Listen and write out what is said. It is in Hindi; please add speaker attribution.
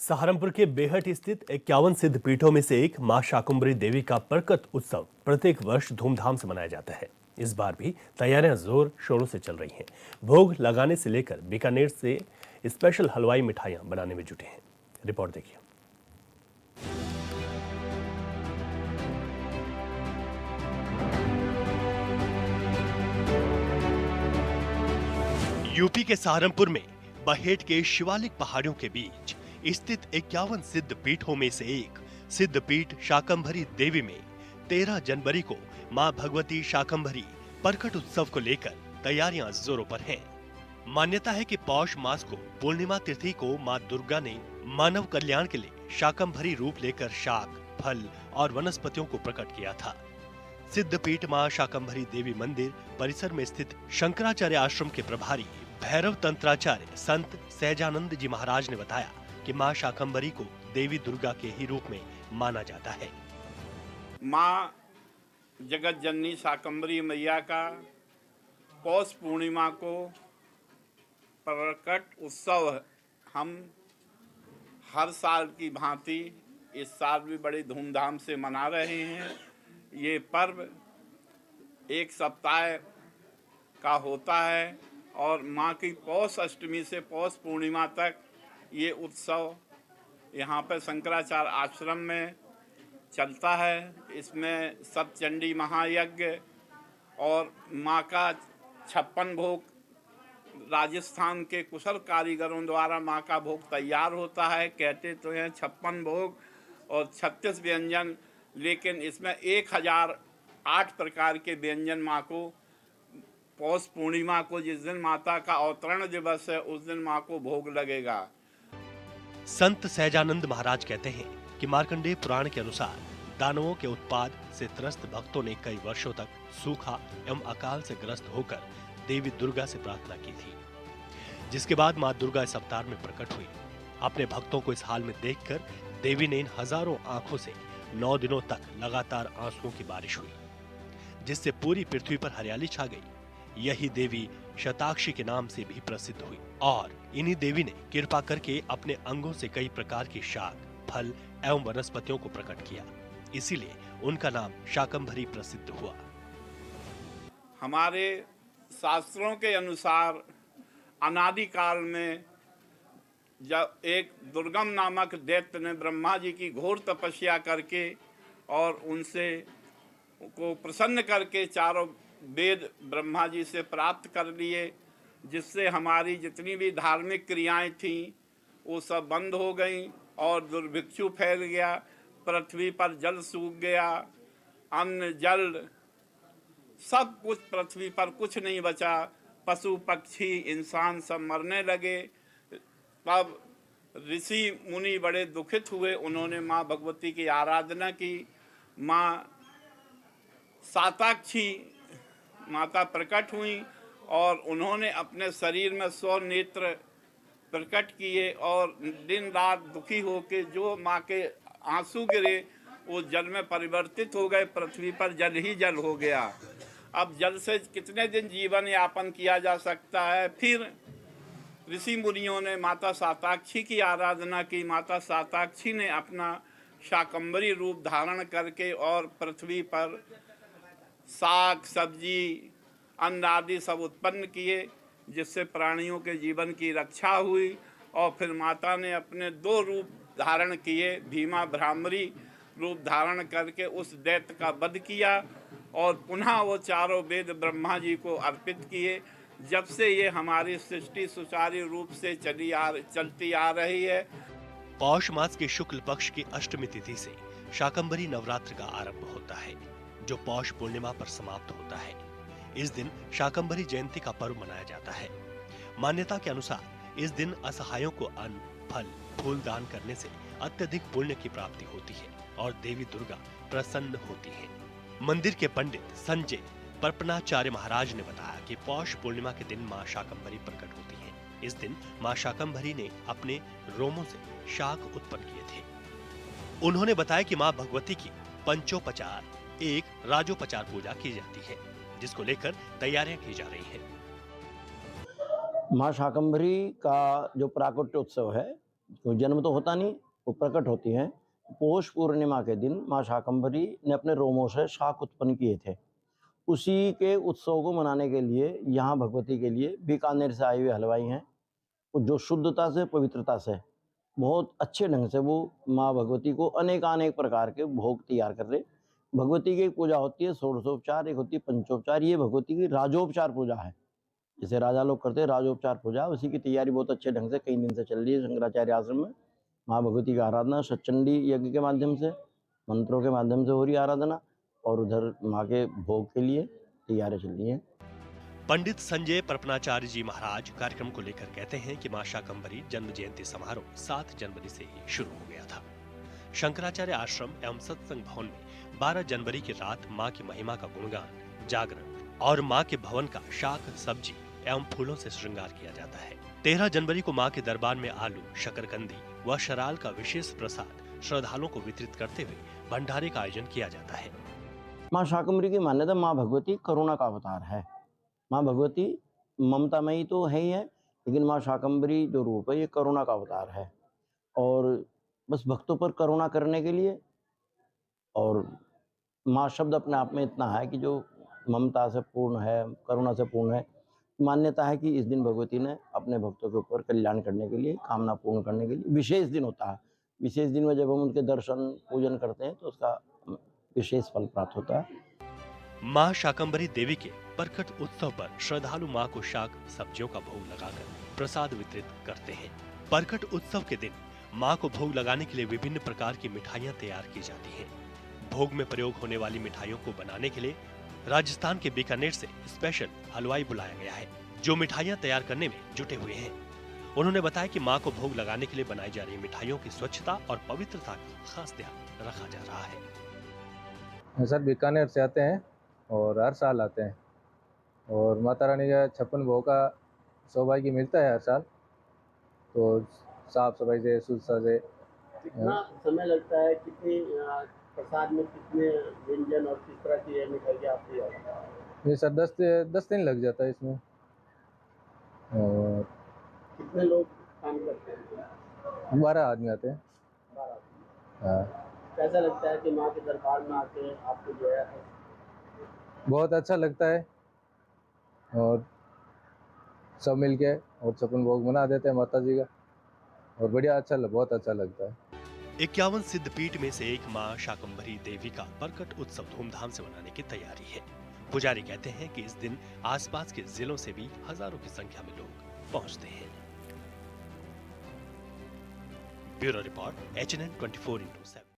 Speaker 1: सहारनपुर के बेहट स्थित 51 सिद्ध पीठों में से एक मां शाकुंभरी देवी का परकट उत्सव प्रत्येक वर्ष धूमधाम से मनाया जाता है। इस बार भी तैयारियां जोर शोरों से चल रही हैं। भोग लगाने से लेकर बीकानेर से स्पेशल हलवाई मिठाइयां बनाने में जुटे हैं। रिपोर्ट देखिए। यूपी के सहारनपुर में बहेट के शिवालिक पहाड़ियों के बीच स्थित 51 सिद्ध पीठों में से एक सिद्ध पीठ शाकंभरी देवी में 13 जनवरी को मां भगवती शाकंभरी परकट उत्सव को लेकर तैयारियां जोरों पर हैं। मान्यता है कि पौष मास को पूर्णिमा तिथि को मां दुर्गा ने मानव कल्याण के लिए शाकंभरी रूप लेकर शाक, फल और वनस्पतियों को प्रकट किया था। सिद्ध पीठ मां शाकंभरी देवी मंदिर परिसर में स्थित शंकराचार्य आश्रम के प्रभारी भैरव तंत्राचार्य संत सहजानंद जी महाराज ने बताया कि मां शाकंभरी को देवी दुर्गा के ही रूप में माना जाता है।
Speaker 2: मां जगत जननी शाकंभरी मैया का पौष पूर्णिमा को प्रकट उत्सव हम हर साल की भांति इस साल भी बड़ी धूमधाम से मना रहे हैं। ये पर्व एक सप्ताह का होता है और माँ की पौष अष्टमी से पौष पूर्णिमा तक ये उत्सव यहाँ पर शंकराचार्य आश्रम में चलता है। इसमें सप्तचंडी महायज्ञ और माँ का 56 भोग राजस्थान के कुशल कारीगरों द्वारा माँ का भोग तैयार होता है। कहते तो हैं 56 भोग और 36 व्यंजन, लेकिन इसमें 1008 प्रकार के व्यंजन माँ को पौष पूर्णिमा को, जिस दिन माता का अवतरण दिवस है, उस दिन माँ को भोग लगेगा।
Speaker 1: संत सहजानंद महाराज कहते हैं कि मार्कंडेय पुराण के अनुसार दानवों के उत्पाद से त्रस्त भक्तों ने कई वर्षों तक सूखा एवं अकाल से ग्रस्त होकर देवी दुर्गा से प्रार्थना की थी, जिसके बाद मां दुर्गा इस अवतार में प्रकट हुई। अपने भक्तों को इस हाल में देखकर देवी ने इन हजारों आंखों से 9 दिनों तक लगातार आंसुओं की बारिश हुई, जिससे पूरी पृथ्वी पर हरियाली छा गई। यही देवी शताक्षी के नाम से भी प्रसिद्ध हुई और इन्हीं देवी ने कृपा करके अपने अंगों से कई प्रकार की शाक, फल एवं वनस्पतियों को प्रकट किया, इसीलिए उनका नाम शाकंभरी प्रसिद्ध हुआ।
Speaker 2: हमारे शास्त्रों के अनुसार अनादि काल में जब एक दुर्गम नामक दैत्य ने ब्रह्मा जी की घोर तपस्या करके और उनसे को प्रसन्न करके चारों वेद ब्रह्मा जी से प्राप्त कर लिए, जिससे हमारी जितनी भी धार्मिक क्रियाएं थीं वो सब बंद हो गईं और दुर्भिक्षु फैल गया। पृथ्वी पर जल सूख गया, अन्न जल सब कुछ, पृथ्वी पर कुछ नहीं बचा। पशु पक्षी इंसान सब मरने लगे। तब ऋषि मुनि बड़े दुखित हुए। उन्होंने माँ भगवती की आराधना की। माँ शाताक्षी माता प्रकट हुई और उन्होंने अपने शरीर में 100 नेत्र प्रकट किए और दिन रात दुखी होकर जो माँ के आंसू गिरे वो जल में परिवर्तित हो गए। पृथ्वी पर जल ही जल हो गया। अब जल से कितने दिन जीवन यापन किया जा सकता है। फिर ऋषि मुनियों ने माता शाताक्षी की आराधना की। माता शाताक्षी ने अपना शाकंभरी रूप धारण करके और पृथ्वी पर साग सब्जी अन्न आदि सब उत्पन्न किए, जिससे प्राणियों के जीवन की रक्षा हुई। और फिर माता ने अपने 2 रूप धारण किए। भीमा भ्रामरी रूप धारण करके उस दैत्य का वध किया और पुनः वो चारों वेद ब्रह्मा जी को अर्पित किए। जब से ये हमारी सृष्टि सुचारू रूप से चलती आ रही है।
Speaker 1: पौष मास के शुक्ल पक्ष की अष्टमी तिथि से शाकंभरी नवरात्र का आरंभ होता है, जो पौष पूर्णिमा पर समाप्त होता है। इस दिन शाकंभरी जयंती का पर्व मनाया जाता है। मान्यता के अनुसार इस दिन असहायों को अन्न, फल, फूल दान करने से अत्यधिक पुण्य की प्राप्ति होती है और देवी दुर्गा प्रसन्न होती है। मंदिर के पंडित संजय परपनाचार्य महाराज ने बताया कि पौष पूर्णिमा के दिन मां शाकंभरी प्रकट होती है। इस दिन मां शाकंभरी ने अपने रोमों से शाक उत्पन्न किए थे। उन्होंने बताया कि मां भगवती की पंचोपचार, एक राजोपचार पूजा की जाती है, जिसको लेकर तैयारियां की जा रही हैं।
Speaker 3: मां शाकंभरी का जो प्राकट्य उत्सव है तो जन्म तो होता नहीं, वो प्रकट होती हैं। पौष पूर्णिमा के दिन माँ शाकंभरी ने अपने रोमों से शाक उत्पन्न किए थे। उसी के उत्सव को मनाने के लिए यहाँ भगवती के लिए बीकानेर से आए हुए हलवाई हैं, जो शुद्धता से, पवित्रता से, बहुत अच्छे ढंग से वो माँ भगवती को अनेकानेक प्रकार के भोग तैयार कर रहे। भगवती की एक पूजा होती है षोडशोपचार, एक होती है पंचोपचार। ये भगवती की राजोपचार पूजा है, जैसे राजा लोग करते हैं राजोपचार पूजा, उसी की तैयारी बहुत अच्छे ढंग से कई दिन से चल रही है शंकराचार्य आश्रम में। माँ भगवती की आराधना सचंडी यज्ञ के माध्यम से, मंत्रों के माध्यम से हो रही आराधना, और उधर माँ के भोग के लिए तैयारी चल रही है।
Speaker 1: पंडित संजय परपनाचार्य जी महाराज कार्यक्रम को लेकर कहते हैं कि मां शाकंभरी जन्म जयंती समारोह 7 जनवरी से ही शुरू हो गया था। शंकराचार्य आश्रम एवं सत्संग भवन में 12 जनवरी की रात मां की महिमा का गुणगान, जागरण और मां के भवन का शाक, सब्जी एवं फूलों से श्रृंगार किया जाता है। 13 जनवरी को मां के दरबार में आलू, शकरकंदी व शराल का विशेष प्रसाद श्रद्धालुओं को वितरित करते हुए भंडारे का आयोजन किया जाता है।
Speaker 3: माँ शाकंभरी की मान्यता, माँ भगवती करुणा का अवतार है। माँ भगवती ममतामयी तो है ही है, लेकिन माँ शाकंभरी जो रूप है ये करुणा का अवतार है, और बस भक्तों पर करुणा करने के लिए। और माँ शब्द अपने आप में इतना है कि जो ममता से पूर्ण है, करुणा से पूर्ण है। मान्यता है कि इस दिन भगवती ने अपने भक्तों के ऊपर कल्याण करने के लिए, कामना पूर्ण करने के लिए विशेष दिन होता है। विशेष दिन में जब हम उनके दर्शन पूजन करते हैं तो उसका विशेष फल प्राप्त होता है।
Speaker 1: मां शाकंभरी देवी के प्रकट उत्सव पर श्रद्धालु मां को शाक, सब्जियों का भोग लगाकर प्रसाद वितरित करते हैं। प्रकट उत्सव के दिन मां को भोग लगाने के लिए विभिन्न प्रकार की मिठाइयां तैयार की जाती हैं। भोग में प्रयोग होने वाली मिठाइयों को बनाने के लिए राजस्थान के बीकानेर से स्पेशल हलवाई बुलाया गया है, जो मिठाइयां तैयार करने में जुटे हुए हैं। उन्होंने बताया कि मां को भोग लगाने के लिए बनाई जा रही मिठाइयों की स्वच्छता और पवित्रता का खास ध्यान रखा जा रहा है।
Speaker 4: सर बीकानेर से आते हैं और हर साल आते हैं, और माता रानी का 56 भोग का सौभाग्य मिलता है हर साल। तो साफ सफाई से, शुद्धता से।
Speaker 5: कितना समय लगता है, कितनी प्रसाद में कितने व्यंजन और किस तरह की मिठाई आती है?
Speaker 4: ये सर 10 दिन लग जाता है इसमें। और
Speaker 5: कितने लोग काम करते हैं?
Speaker 4: 12 आदमी आते हैं।
Speaker 5: 12 आदमी।
Speaker 4: हाँ,
Speaker 5: कैसा लगता है कि माँ के दरबार में आके आपको जो है?
Speaker 4: बहुत अच्छा लगता है, और सब मिलके और 56 भोग मना देते हैं माता जी का, और बढ़िया बहुत अच्छा लगता है।
Speaker 1: 51 सिद्धपीठ में से एक मां शाकंभरी देवी का प्रकट उत्सव धूमधाम से मनाने की तैयारी है। पुजारी कहते हैं कि इस दिन आसपास के जिलों से भी हजारों की संख्या में लोग पहुंचते हैं। Bureau report HNN 24/7।